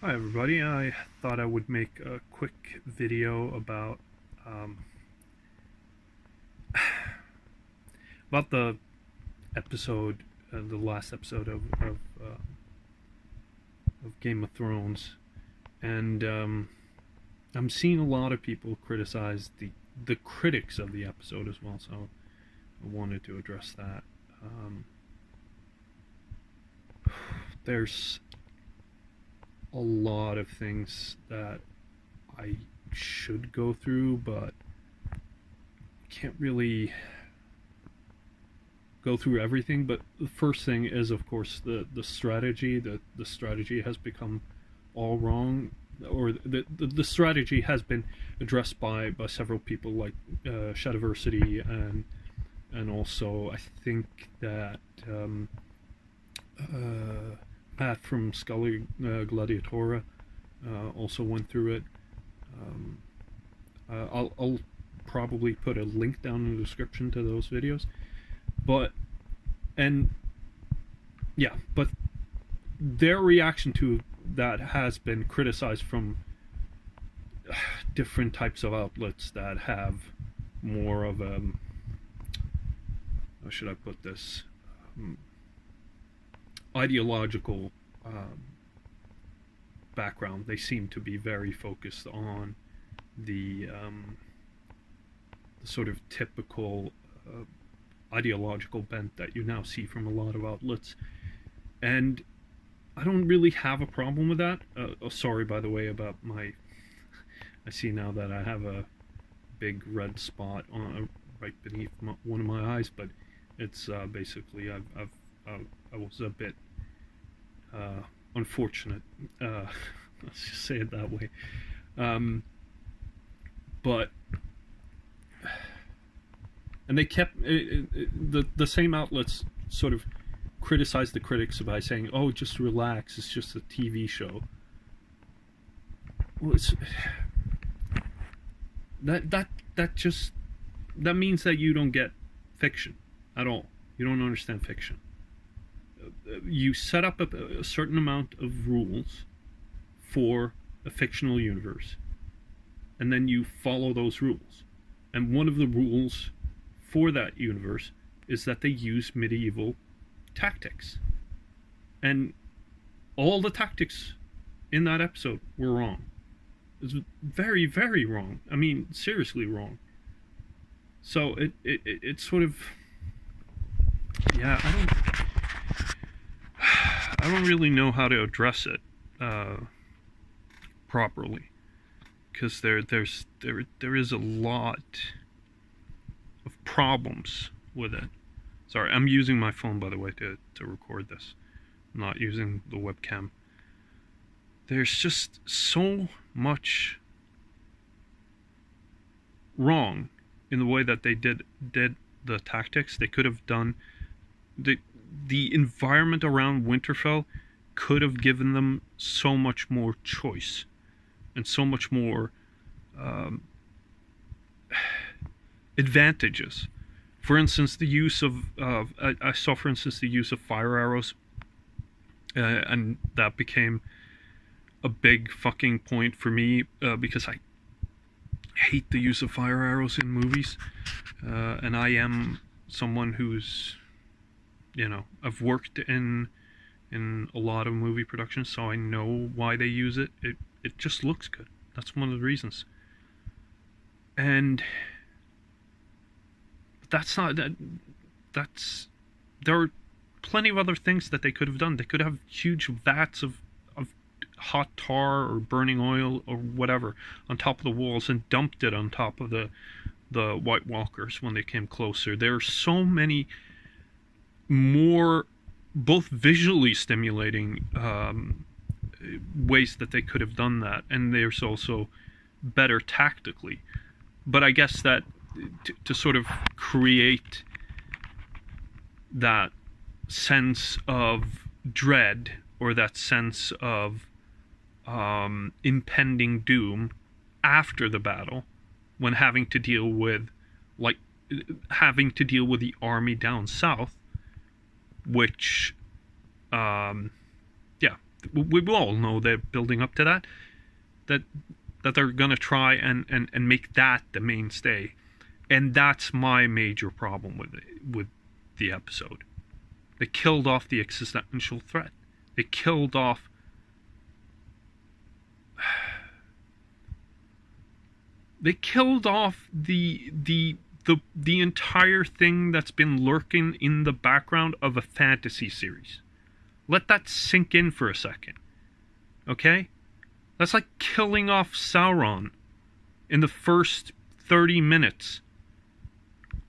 Hi everybody, I thought I would make a quick video um, about the episode, the last episode of Game of Thrones, and I'm seeing a lot of people criticize the critics of the episode as well, so I wanted to address that. There's a lot of things that I should go through, but can't really go through everything. But the first thing is, of course, the strategy. The strategy has become all wrong, or the strategy has been addressed by several people like Shadiversity, and also I think that Matt from Scully Gladiatora also went through it. Um, I'll probably put a link down in the description to those videos. But and yeah, but their reaction to that has been criticized from different types of outlets that have more of a, how should I put this, um, ideological background. They seem to be very focused on the sort of typical ideological bent that you now see from a lot of outlets. And I don't really have a problem with that. Oh, sorry, by the way, about my. I see now that I have a big red spot on right beneath one of my eyes, but it's basically I was a bit unfortunate. Let's just say it that way. Um, but and they kept the same outlets sort of criticized the critics by saying, "Oh, just relax. It's just a TV show." Well, it's that just that means that you don't get fiction at all. You don't understand fiction. You set up a certain amount of rules for a fictional universe, and then you follow those rules. And one of the rules for that universe is that they use medieval tactics. And all the tactics in that episode were wrong. It's very, very wrong. I mean, seriously wrong. So it's sort of, yeah. I don't really know how to address it properly, because there is a lot of problems with it. Sorry, I'm using my phone, by the way, to record this. I'm not using the webcam. There's just so much wrong in the way that they did the tactics. They could have done the environment around Winterfell could have given them so much more choice and so much more advantages. For instance, the use of I saw, for instance, the use of fire arrows, and that became a big fucking point for me, because I hate the use of fire arrows in movies, and I am someone who's, I've worked in a lot of movie productions, so I know why they use it. It just looks good. That's one of the reasons. And that's not that. There are plenty of other things that they could have done. They could have huge vats of hot tar or burning oil or whatever on top of the walls and dumped it on top of the White Walkers when they came closer. There are so many more, both visually stimulating ways that they could have done that, and there's also better tactically. But I guess that to sort of create that sense of dread, or that sense of impending doom after the battle, when having to deal with the army down south, which yeah, we all know they're building up to that. That they're gonna try and make that the mainstay, and that's my major problem with the episode. They killed off the existential threat. They killed off the entire thing that's been lurking in the background of a fantasy series. Let that sink in for a second. Okay? That's like killing off Sauron in the first 30 minutes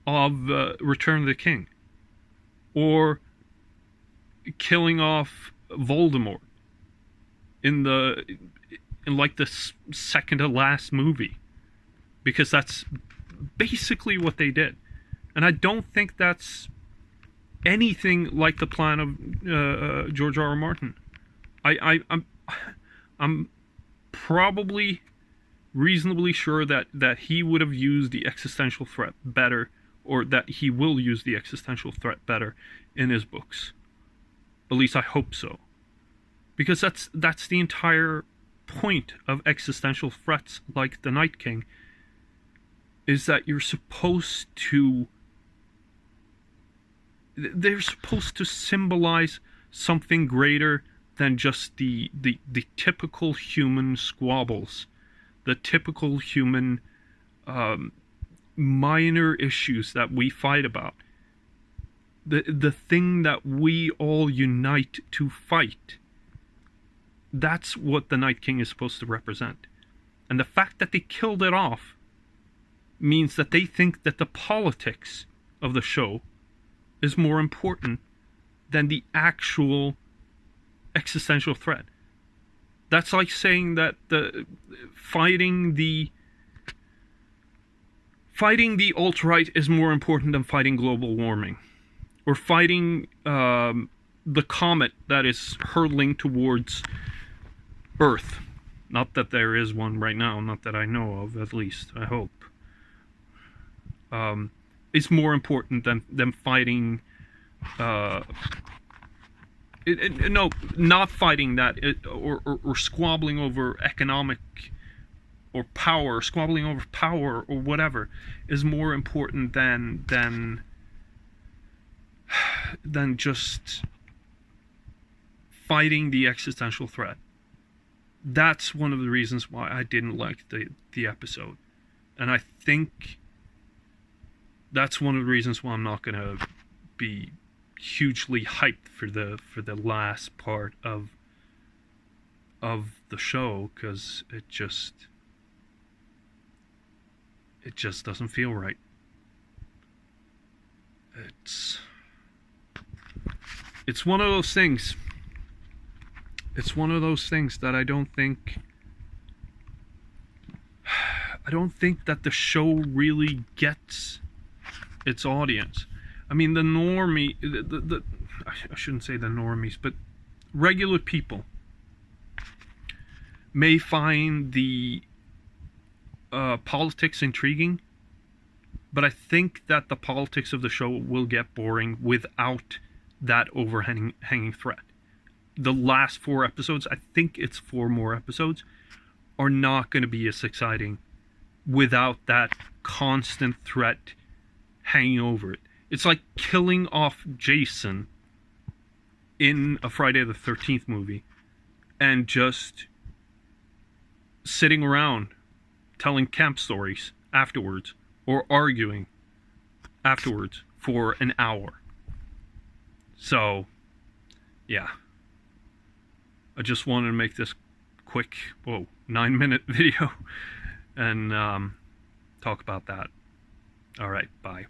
of Return of the King. Or killing off Voldemort in like the second to last movie, because that's basically what they did. And I don't think that's anything like the plan of George R.R. Martin. I'm probably reasonably sure that he would have used the existential threat better, or that he will use the existential threat better in his books. At least I hope so. Because that's the entire point of existential threats like the Night King, is that you're supposed to... They're supposed to symbolize something greater than just the typical human squabbles, the typical human minor issues that we fight about. The thing that we all unite to fight. That's what the Night King is supposed to represent. And the fact that they killed it off means that they think that the politics of the show is more important than the actual existential threat. That's like saying that fighting the alt-right is more important than fighting global warming, or fighting the comet that is hurtling towards Earth. Not that there is one right now, not that I know of, at least, I hope. It's more important than fighting... no, not fighting that, or squabbling over economic or power, squabbling over power or whatever, is more important than just fighting the existential threat. That's one of the reasons why I didn't like the episode. And I think that's one of the reasons why I'm not going to be hugely hyped for the last part of the show, because it just doesn't feel right. It's one of those things. It's one of those things that I don't think that the show really gets its audience. I mean, the normie, I shouldn't say the normies, but regular people may find the politics intriguing, but I think that the politics of the show will get boring without that overhanging threat. The last 4 episodes, I think it's 4 more episodes, are not going to be as exciting without that constant threat hanging over it. It's like killing off Jason in a Friday the 13th movie and just sitting around telling camp stories afterwards, or arguing afterwards for an hour. So, yeah. I just wanted to make this quick, 9-minute video and talk about that. Alright, bye.